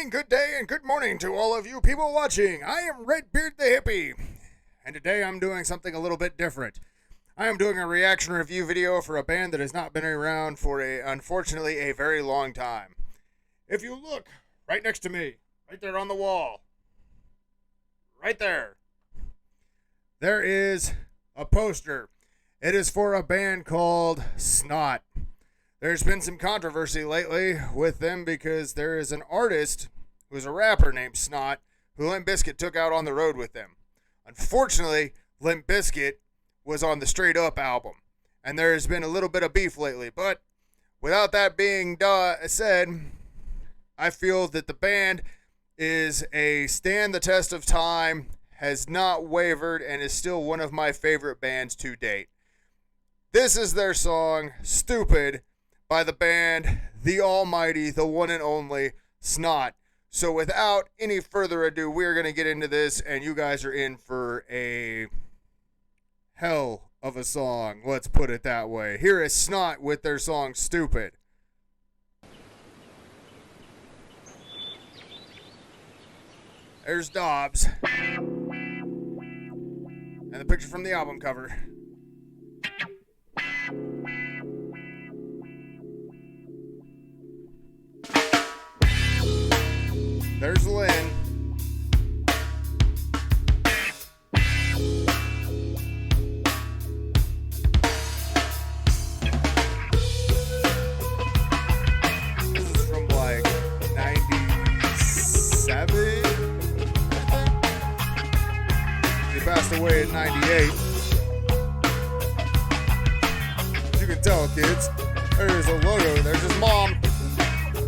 evening, good day, and good morning to all of you people watching. I am Red Beard the Hippy, and today I'm doing something a little bit different. I am doing a reaction review video for a band that has not been around for unfortunately, a very long time. If you look right next to me, right there on the wall, right there is a poster. It is for a band called Snot. There's been some controversy lately with them because there is an artist who's a rapper named Snot who Limp Bizkit took out on the road with them. Unfortunately, Limp Bizkit was on the Straight Up album, and there has been a little bit of beef lately. But without that being said, I feel that the band is a stand the test of time, has not wavered, and is still one of my favorite bands to date. This is their song, Stoopid, by the band, the almighty, the one and only Snot. So without any further ado, we're going to get into this, and you guys are in for a hell of a song. Let's put it that way. Here is Snot with their song, Stoopid. There's Dobbs. And the picture from the album cover. There's Lynn. This is from like 97, I think. He passed away in 98. As you can tell, kids, there's a logo. There's his mom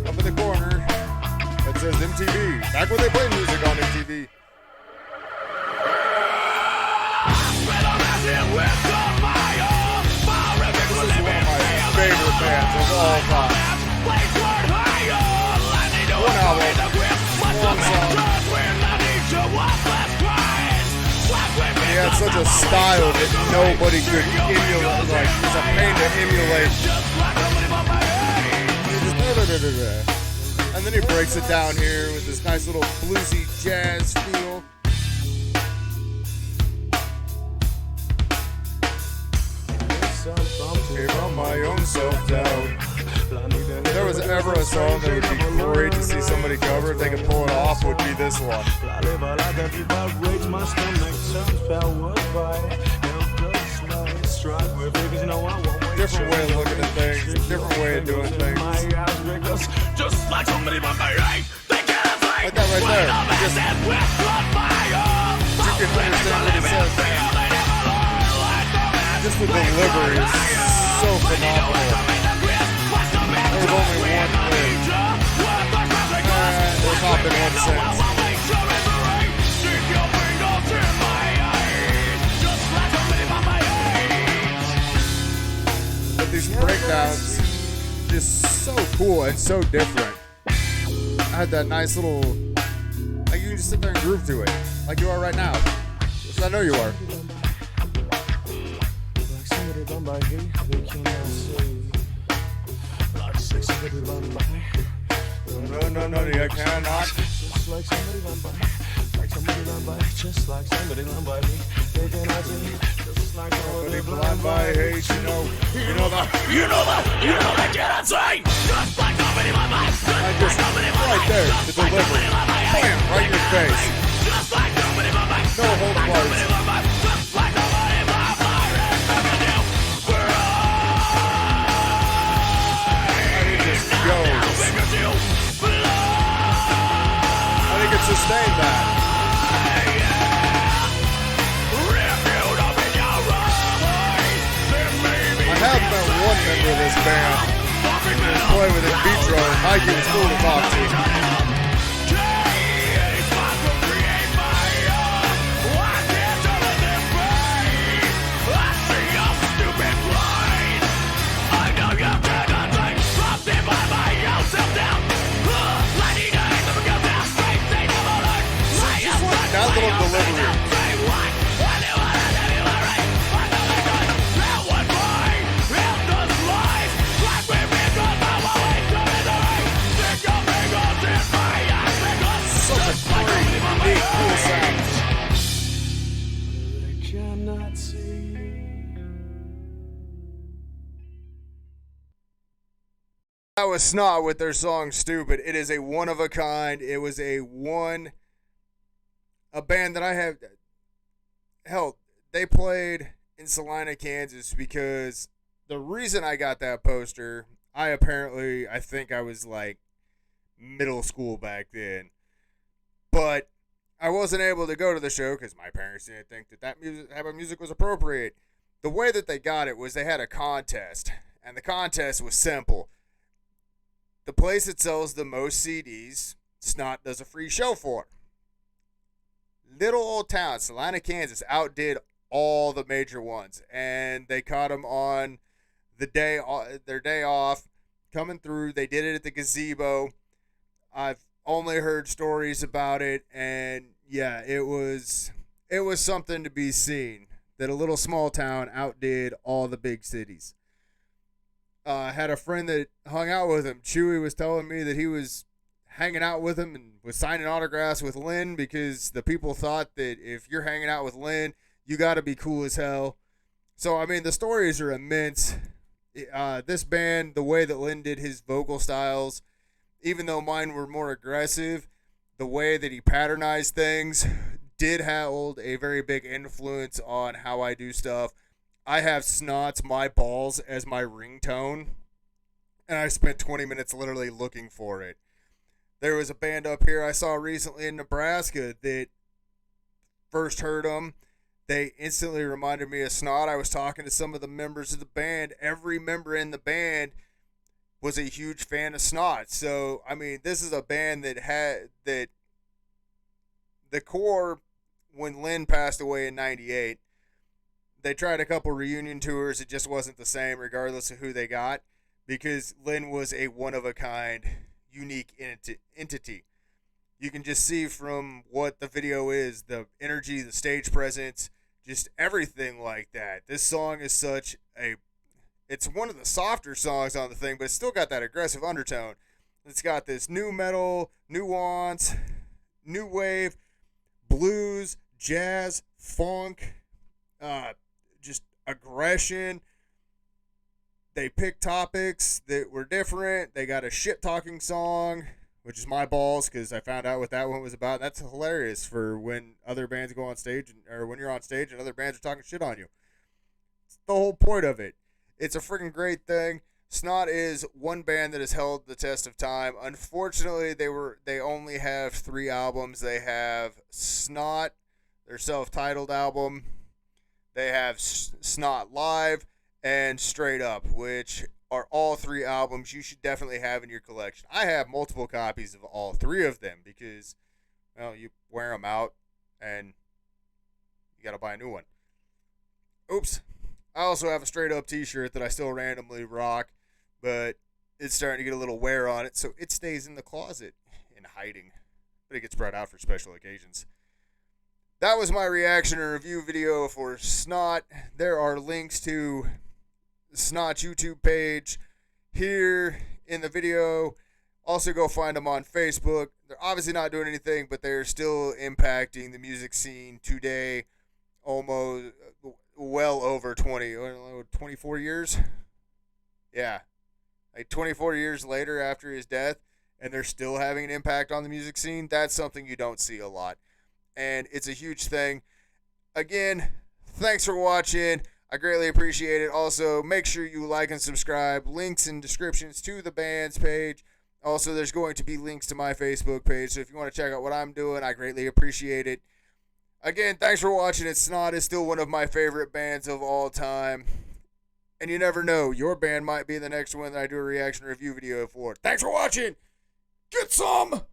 up in the corner. It says MTV. Back when they played music on MTV. This is one of my favorite bands of all time. One album, one song. He had such a style that nobody could emulate. Like, it's a pain to emulate. And then he breaks it down here with this nice little bluesy jazz feel. Gave up my own self-doubt. If there was ever a song that would be great to see somebody cover, if they could pull it off, would be this one. Different way of looking at things, different way of doing things. Like that right there. You can understand what it says. Just the delivery is so phenomenal. There's only one thing. There's not been one since. But these breakdowns, just so cool and so different. I had that nice little, like you can just sit there and groove to it, like you are right now, which I know you are. No, I cannot. Just like somebody run by me, thinking I did. Just like somebody blind by hate, you know that cannot say. Just like somebody run by, just right there, the delivery, bam, right in your face. Just like somebody run by, no hold bars. Just like somebody run by, and he just goes. I think it sustained that. I have met one member of this band who played with in vitro, and Mikey was cool to talk to. That little delivery. That was Snot with their song Stoopid. It is a one of a kind. It was a band that I have. Hell, they played in Salina, Kansas because the reason I got that poster, I think I was like middle school back then. But I wasn't able to go to the show because my parents didn't think that type of music was appropriate. The way that they got it was they had a contest, and the contest was simple. The place that sells the most CDs, Snot does a free show for. Little old town, Salina, Kansas, outdid all the major ones, and they caught them on their day off, coming through. They did it at the gazebo. I've only heard stories about it, and yeah, it was something to be seen that a little small town outdid all the big cities. I had a friend that hung out with him. Chewy was telling me that he was hanging out with him and was signing autographs with Lynn because the people thought that if you're hanging out with Lynn, you got to be cool as hell. So, I mean, the stories are immense. This band, the way that Lynn did his vocal styles, even though mine were more aggressive, the way that he patternized things did hold a very big influence on how I do stuff. I have Snot's My Balls as my ringtone, and I spent 20 minutes literally looking for it. There was a band up here I saw recently in Nebraska that first heard them. They instantly reminded me of Snot. I was talking to some of the members of the band. Every member in the band was a huge fan of Snot. So, I mean, this is a band that had that the core, when Lynn passed away in 98, they tried a couple reunion tours. It just wasn't the same regardless of who they got because Lynn was a one-of-a-kind, unique entity. You can just see from what the video is, the energy, the stage presence, just everything like that. This song is it's one of the softer songs on the thing, but it's still got that aggressive undertone. It's got this new metal, nuance, new wave, blues, jazz, funk, just aggression. They picked topics that were different. They got a shit-talking song, which is My Balls, because I found out what that one was about. That's hilarious for when other bands go on stage, or when you're on stage and other bands are talking shit on you. It's the whole point of it. It's a freaking great thing. Snot is one band that has held the test of time. Unfortunately, they only have 3 albums. They have Snot, their self-titled album. They have Snot Live and Straight Up, which are all 3 albums you should definitely have in your collection. I have multiple copies of all 3 of them because, well, you wear them out and you got to buy a new one. Oops. I also have a Straight Up t-shirt that I still randomly rock, but it's starting to get a little wear on it, so it stays in the closet in hiding, but it gets brought out for special occasions. That was my reaction and review video for Snot. There are links to Snot's YouTube page here in the video. Also go find them on Facebook. They're obviously not doing anything, but they're still impacting the music scene today, almost well over 24 years. Yeah, like 24 years later after his death, and they're still having an impact on the music scene. That's something you don't see a lot, and it's a huge thing. Again, thanks for watching. I greatly appreciate it. Also, make sure you like and subscribe. Links and descriptions to the band's page. Also, there's going to be links to my Facebook page, so if you want to check out what I'm doing, I greatly appreciate it. Again, thanks for watching. Snot is still one of my favorite bands of all time. And you never know, your band might be the next one that I do a reaction review video for. Thanks for watching. Get some!